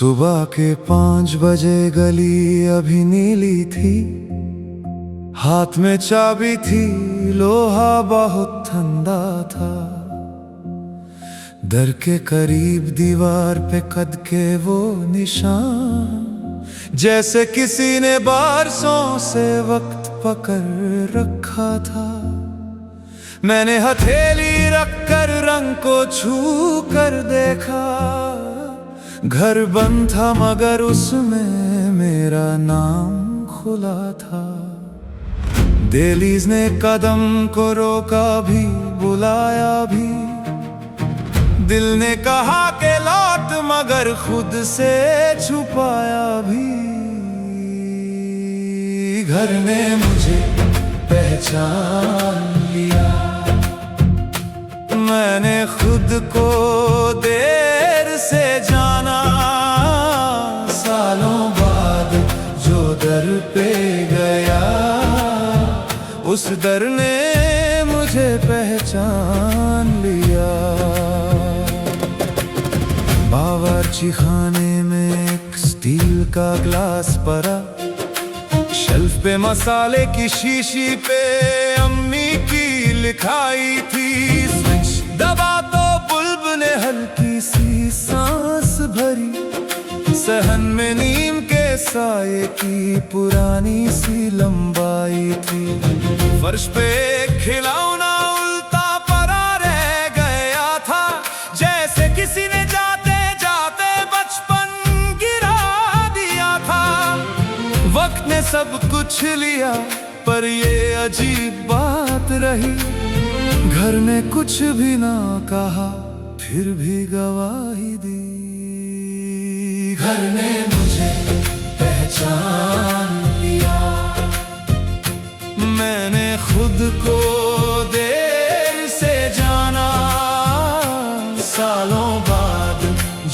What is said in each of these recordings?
सुबह के 5 बजे गली अभी नीली थी, हाथ में चाबी थी, लोहा बहुत ठंडा था। दर के करीब दीवार पे कद के वो निशान, जैसे किसी ने बारसों से वक्त पकड़ रखा था। मैंने हथेली रखकर रंग को छू कर देखा, घर बंद था मगर उसमें मेरा नाम खुला था। दहलीज ने कदम को रोका भी, बुलाया भी, दिल ने कहा के लौट, मगर खुद से छुपाया भी। घर ने मुझे पहचान लिया, मैंने खुद को देर से जाना। सालों बाद जो दर पे गया, उस दर ने मुझे पहचान लिया। बावर्ची खाने में एक स्टील का ग्लास पड़ा, शेल्फ पे मसाले की शीशी पे अम्मी की लिखाई थी। स्विच दबा तो बुल्ब ने हल्की सी सांस भरी, सहन में नीम के साये की पुरानी सी लंबाई थी। फर्श पे खिलौना उल्टा पड़ा रह गया था, जैसे किसी ने जाते जाते बचपन गिरा दिया था। वक्त ने सब कुछ लिया, पर ये अजीब बात रही, घर ने कुछ भी ना कहा, फिर भी गवाही दी। घर ने मुझे पहचान लिया, मैंने खुद को देर से जाना। सालों बाद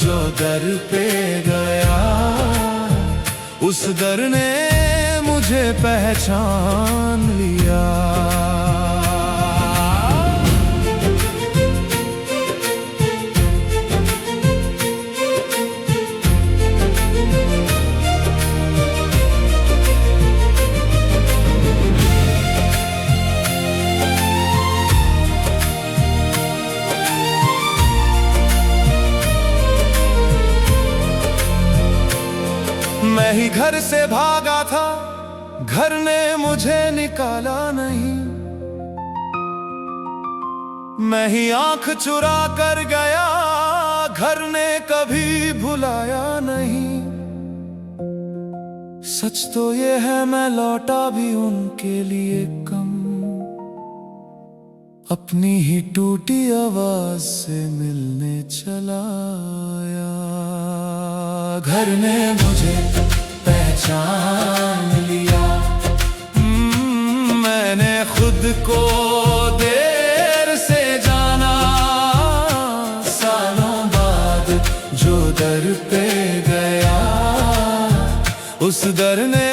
जो दर पे गया, उस दर ने मुझे पहचान लिया। मैं ही घर से भागा था, घर ने मुझे निकाला नहीं। मैं ही आंख चुरा कर गया, घर ने कभी भुलाया नहीं। सच तो ये है मैं लौटा भी उनके लिए कम, अपनी ही टूटी आवाज से मिलने चला आया। घर ने मुझे पहचान लिया, मैंने खुद को देर से जाना। सालों बाद जो दर पे गया, उस दर ने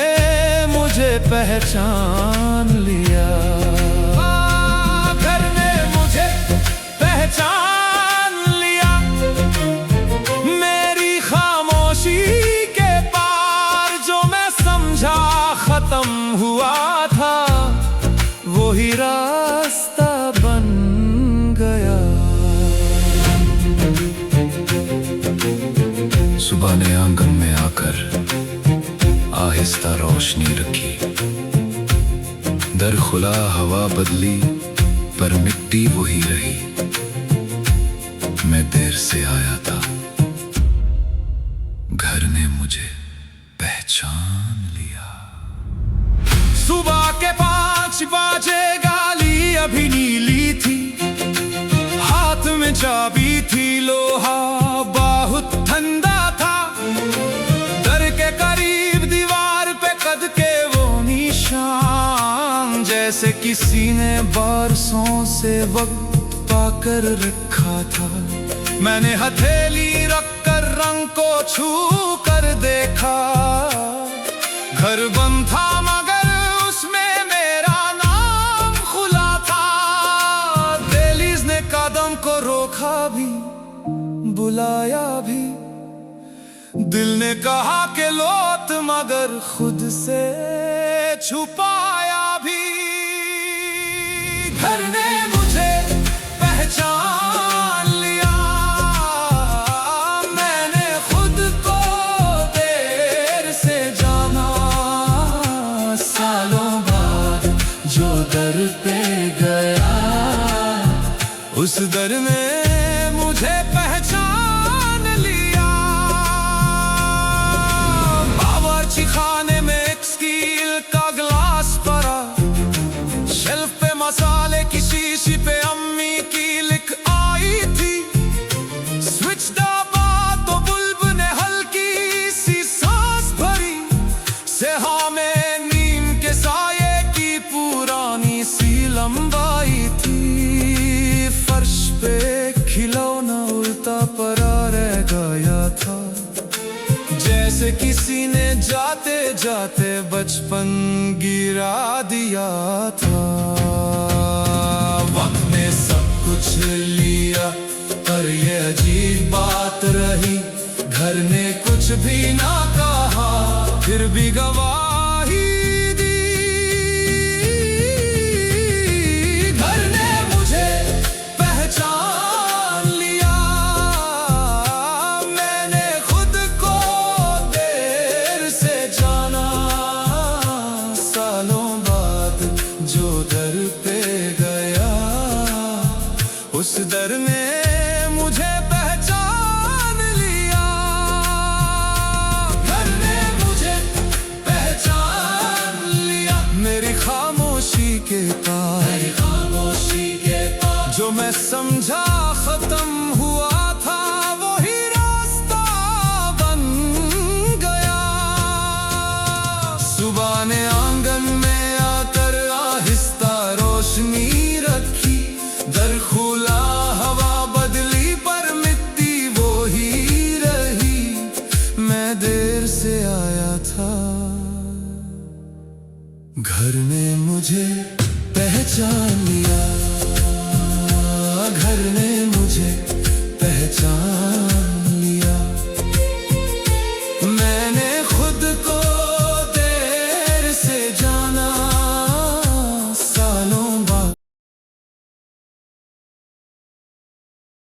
मुझे पहचान लिया। घर ने मुझे पहचान लिया, मेरी खामोशी के पार जो मैं समझा खत्म हुआ था, वही रास्ता बन गया। सुबह ने आंगन में आकर आहिस्ता रोशनी रखी, दर खुला, हवा बदली, पर मिट्टी वही रही। मैं देर से आया था, घर ने मुझे पहचान लिया। सुबह के 5 बजे गाली अभी नीली थी, हाथ में चाबी थी, लोहा बहुत ठंडा था। दर के करीब दीवार पे कद के वो निशान, जैसे किसी ने बारसों से वक्त पाकर रखा था। मैंने हथेली रखकर रंग को छू कर देखा, घर बंद था मगर उसमें मेरा नाम खुला था। दहलीज ने कदम को रोका भी, बुलाया भी, दिल ने कहा कि लौट, मगर खुद से छुपाया भी। घर ने मुझे पहचान लिया, मैंने खुद को देर से जाना। सालों बाद जो दर पे गया, उस दर ने मुझे पहचान लिया। बावर्ची खाने में एक स्टील का गिलास पड़ा, शेल्फ पे मसाले की शीशी पे अम्मी की लिख आई थी। स्विच दबा तो बुल्ब ने हल्की सी सांस भरी। सेहा में नीम के साये की पुरानी सी लंबाई थी। फर्श पे खिलौना उल्टा पड़ा रह गया था, जैसे किसी ने जाते जाते बचपन गिरा दिया था। वक्त ने सब कुछ लिया, पर ये अजीब बात रही, घर ने कुछ भी ना कहा, फिर भी गवाही दी। घर ने मुझे पहचान लिया, मैंने खुद को देर से जाना। सालों बाद जो दर पे गया, उस दर ने मुझे पहचान लिया। घर ने मुझे पहचान लिया। मेरी खामोशी के तार, जो मैं समझा खत्म हुआ था, वही रास्ता बन गया। सुबह ने आंगन में आकर आहिस्ता रोशनी रखी। दर खुला, हवा बदली, पर मिट्टी वो ही रही। मैं देर से आया था, घर ने मुझे पहचान लिया। घर ने